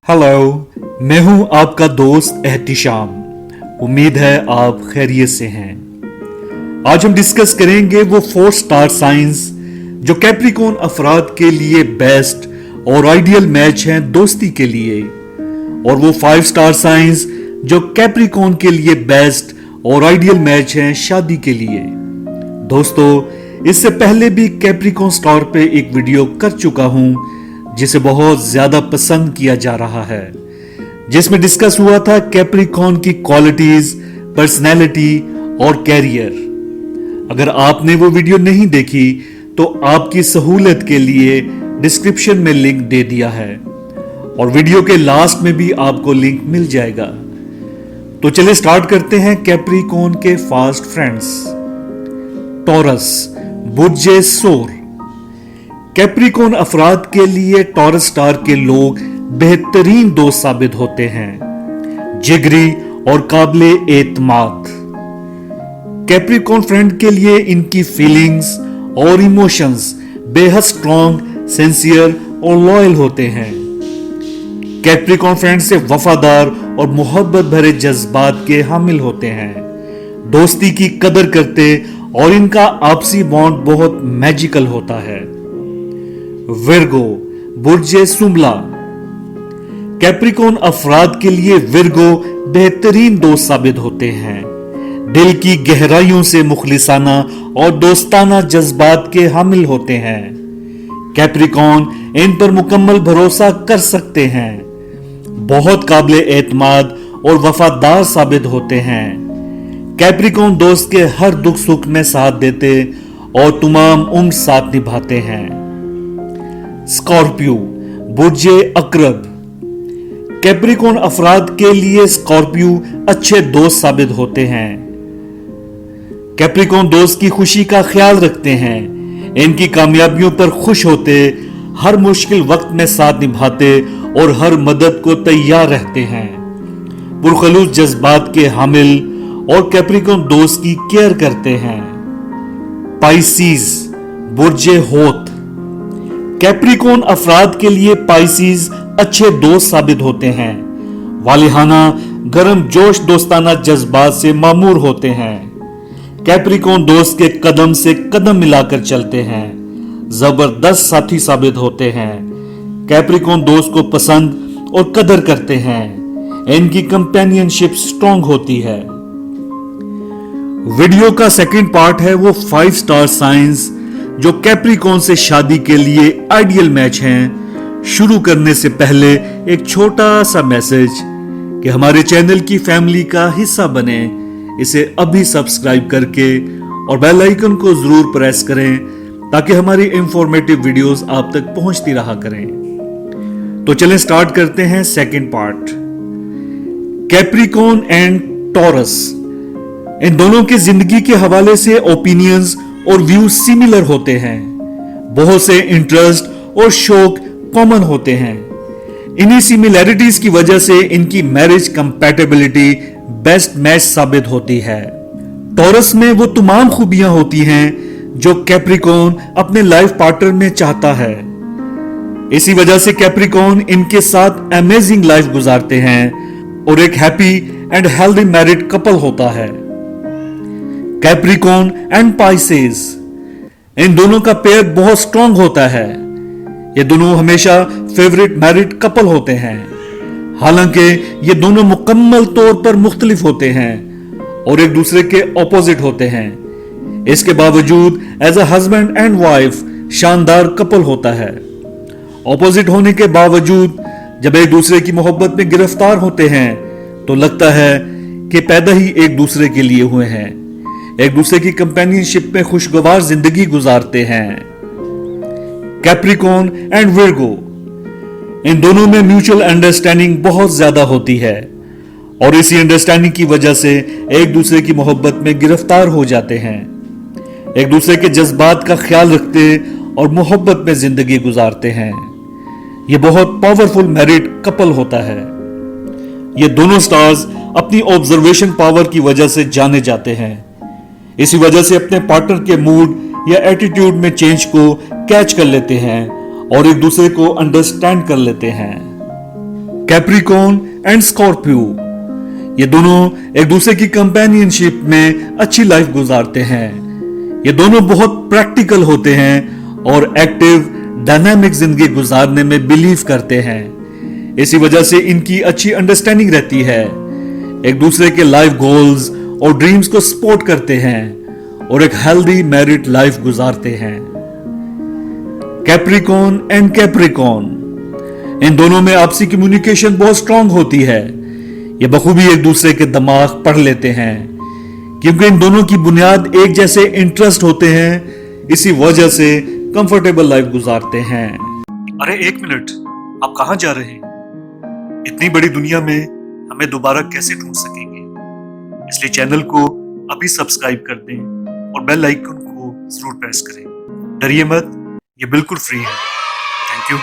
Hello, मैं हूं आपका दोस्त एहतिशाम। उम्मीद है आप खैरियत से हैं। आज हम डिस्कस करेंगे वो 4 स्टार साइंस जो कैप्रिकॉर्न अफराद के लिए बेस्ट और आइडियल मैच हैं दोस्ती के लिए, और वो 5 स्टार साइंस जो कैप्रिकॉर्न के लिए बेस्ट और आइडियल मैच हैं शादी के लिए। दोस्तों, इससे पहले भी कैप्रिकॉर्न स्टार पे एक वीडियो कर चुका हूं जिसे बहुत ज्यादा पसंद किया जा रहा है, जिसमें डिस्कस हुआ था कैप्रिकॉर्न की क्वालिटीज, पर्सनैलिटी और कैरियर। अगर आपने वो वीडियो नहीं देखी तो आपकी सहूलियत के लिए डिस्क्रिप्शन में लिंक दे दिया है और वीडियो के लास्ट में भी आपको लिंक मिल जाएगा। तो चलिए स्टार्ट करते हैं कैप्रिकॉर्न के फास्ट फ्रेंड्स। टॉरस, बुर्जे सोर। कैप्रिकॉर्न अफराद के लिए टॉरस स्टार के लोग बेहतरीन दोस्त साबित होते हैं, जिगरी और काबिले एतमाद। कैप्रिकॉर्न फ्रेंड के लिए इनकी फीलिंग्स और इमोशंस बेहद स्ट्रॉन्ग, सिंसियर और लॉयल होते हैं। कैप्रिकॉर्न फ्रेंड से वफादार और मोहब्बत भरे जज्बात के हामिल होते हैं, दोस्ती की कदर करते और इनका आपसी बॉन्ड बहुत मैजिकल होता है। विर्गो, बुर्जे सुमला। कैप्रिकॉर्न अफराद के लिए विर्गो बेहतरीन दोस्त साबित होते हैं, दिल की गहराइयों से मुखलिसाना और दोस्ताना जज्बात के हामिल होते हैं। कैप्रिकॉर्न इन पर मुकम्मल भरोसा कर सकते हैं, बहुत काबिले एतमाद और वफादार साबित होते हैं। कैप्रिकॉर्न दोस्त के हर दुख सुख में साथ देते और तमाम उम्र साथ निभाते हैं। स्कॉर्पियो, बुर्जे अकरब। कैप्रिकॉर्न अफराद के लिए स्कॉर्पियो अच्छे दोस्त साबित होते हैं। कैप्रिकॉर्न दोस्त की खुशी का ख्याल रखते हैं, इनकी कामयाबियों पर खुश होते, हर मुश्किल वक्त में साथ निभाते और हर मदद को तैयार रहते हैं। पुरखलूस जज्बात के हामिल और कैप्रिकॉर्न दोस्त की केयर करते हैं। पाइसीज, बुर्जे होत। कैप्रिकॉर्न अफराद के लिए पाइसीज अच्छे दोस्त साबित होते हैं, वालिहाना, गर्म जोश दोस्ताना जज्बात से मामूर होते हैं। कैप्रिकॉर्न दोस्त के कदम से कदम मिलाकर चलते हैं, जबरदस्त साथी साबित होते हैं। कैप्रिकॉर्न दोस्त को पसंद और कदर करते हैं, इनकी कंपेनियनशिप स्ट्रॉन्ग होती है। वीडियो का सेकंड पार्ट है वो 5 स्टार साइंस जो कैप्रिकॉर्न से शादी के लिए आइडियल मैच हैं। शुरू करने से पहले एक छोटा सा मैसेज कि हमारे चैनल की फैमिली का हिस्सा बने, इसे अभी सब्सक्राइब करके और बेल आइकन को जरूर प्रेस करें ताकि हमारी इंफॉर्मेटिव वीडियोस आप तक पहुंचती रहा करें। तो चलें स्टार्ट करते हैं second part. Capricorn and Taurus, इन दोनों के जिंदगी के हवाले से ओपिनियंस और व्यूज सिमिलर होते हैं, बहुत से इंटरेस्ट और शौक कॉमन होते हैं। इन्हीं सिमिलैरिटीज की वजह से इनकी मैरिज कंपैटिबिलिटी बेस्ट मैच साबित होती है। टॉरस में वो तमाम खूबियां होती हैं जो कैप्रिकॉर्न अपने लाइफ पार्टनर में चाहता है। इसी वजह से कैप्रिकॉर्न इनके साथ अमेजिंग लाइफ गुजारते हैं और एक happy and healthy married couple होता है। कैप्रिकॉर्न एंड पाइसेस, इन दोनों का पेयर बहुत स्ट्रॉन्ग होता है। ये दोनों हमेशा फेवरेट मैरिड कपल होते हैं, हालांकि ये दोनों मुकम्मल तौर पर मुख्तलिफ होते हैं और एक दूसरे के ऑपोजिट होते हैं। इसके बावजूद as a husband and wife शानदार कपल होता है। ऑपोजिट होने के बावजूद जब एक दूसरे की मोहब्बत में गिरफ्तार होते हैं तो लगता है कि पैदा ही एक दूसरे के लिए हुए हैं, एक दूसरे की कंपेनियनशिप में खुशगवार जिंदगी गुजारते हैं। कैप्रिकॉर्न एंड विर्गो, इन दोनों में म्यूचुअल अंडरस्टैंडिंग बहुत ज्यादा होती है और इसी अंडरस्टैंडिंग की वजह से एक दूसरे की मोहब्बत में गिरफ्तार हो जाते हैं, एक दूसरे के जज्बात का ख्याल रखते और मोहब्बत में जिंदगी गुजारते हैं। यह बहुत पावरफुल मैरिड कपल होता है। ये दोनों स्टार्स अपनी ऑब्जर्वेशन पावर की वजह से जाने जाते हैं। इसी वजह से अपने पार्टनर के मूड, या एटीट्यूड में चेंज को कैच कर लेते हैं और एक दूसरे को अंडरस्टैंड कर लेते हैं। कैप्रिकॉर्न एंड स्कॉर्पियो, ये दोनों एक दूसरे की कंपेनियनशिप में अच्छी लाइफ गुजारते हैं। ये दोनों बहुत प्रैक्टिकल होते हैं और एक्टिव डायनामिक जिंदगी गुजारने में बिलीव करते हैं। इसी वजह से इनकी अच्छी अंडरस्टैंडिंग रहती है, एक दूसरे के लाइफ गोल्स और ड्रीम्स को सपोर्ट करते हैं और एक हेल्दी मैरिड लाइफ गुजारते हैं। कैप्रिकॉर्न एंड कैप्रिकॉर्न, इन दोनों में आपसी कम्युनिकेशन बहुत स्ट्रांग होती है। ये बखूबी एक दूसरे के दिमाग पढ़ लेते हैं क्योंकि इन दोनों की बुनियाद एक जैसे इंटरेस्ट होते हैं। इसी वजह से कंफर्टेबल लाइफ गुजारते हैं। अरे एक मिनट, आप कहां जा रहे हैं? इतनी बड़ी दुनिया में हमें दोबारा कैसे ढूंढ सकेंगे? इसलिए चैनल को अभी सब्सक्राइब कर दें और बेल आइकन को जरूर प्रेस करें। डरिए मत, ये बिल्कुल फ्री है। Thank you.